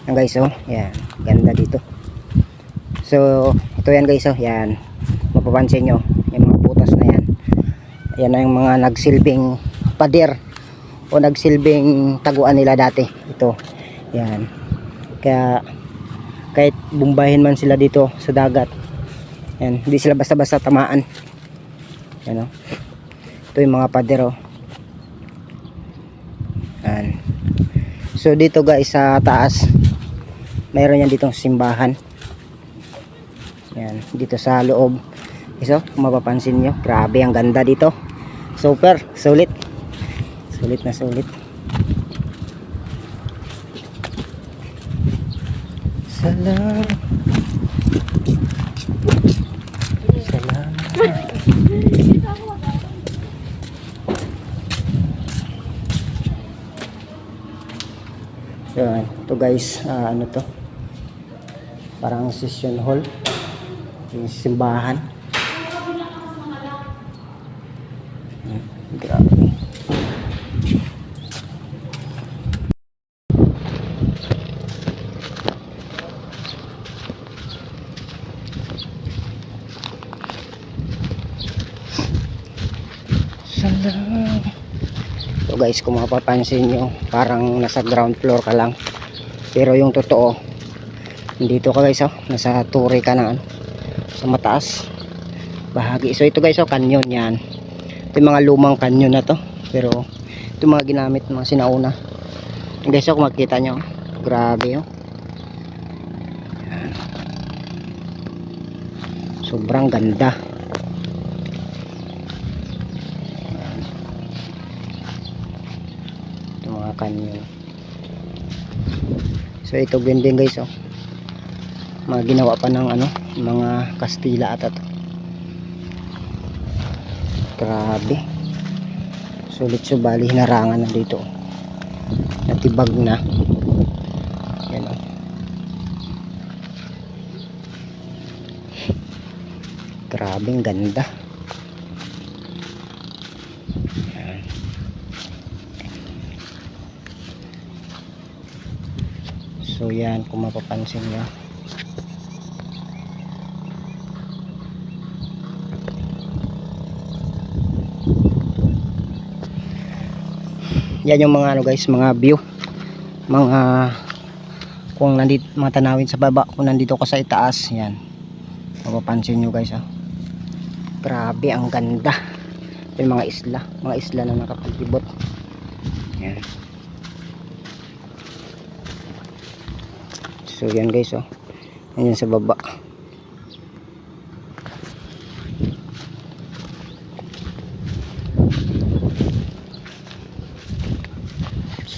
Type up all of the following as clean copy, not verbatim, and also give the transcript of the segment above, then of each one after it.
Yan guys, oh. Yan, ganda dito. So, ito yan guys, oh. Yan. Mapapansin nyo, yung mga butas na yan. Yan ang mga nagsilbing pader o nagsilbing taguan nila dati. Ito. Yan. Kaya kahit bumbahin man sila dito sa dagat, yan, hindi sila basta-basta tamaan. Yan, oh. Ito yung mga pader, oh. Yan. So dito guys sa taas, mayroon yan ditong simbahan. Yan, dito sa loob. So, kung mapapansin nyo, grabe ang ganda dito. Super, sulit. Sulit na sulit. Salamat. Salamat. Yan, ito guys, ano to? Parang session hall. Yung simbahan. Grabe. So guys, kung mapapansin nyo, parang nasa ground floor ka lang, pero yung totoo dito ka guys, oh, nasa turi ka na, sa mataas bahagi. So ito guys, oh, canyon yan. Ito yung mga lumang canyon na to, pero ito mga ginamit mga sinauna guys. So kung makikita nyo, grabe, oh. Yan. Sobrang ganda. Ito mga canyon. So ito din guys, oh, mga ginawa pa ng ano, mga Kastila at ito. Grabe. Sulit, subali hinarangan na dito. Natibag na. Yan, oh. Grabe, ang ganda. Yan. So yan, kung mapapansin nyo, yan yung mga ano guys, mga view, mga kung nandito, mga tanawin sa baba, kung nandito ka sa itaas, yan mapapansin nyo guys, oh. Grabe, ang ganda. Yung mga isla na nakapagibot. Yan. So yan guys, oh, yan sa baba.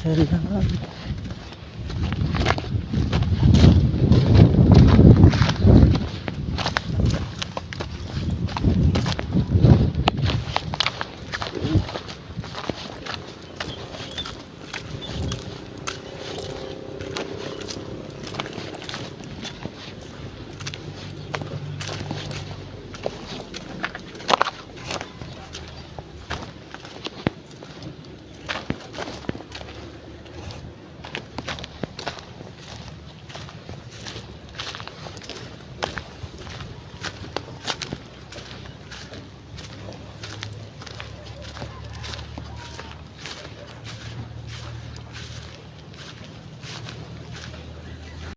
Salamat.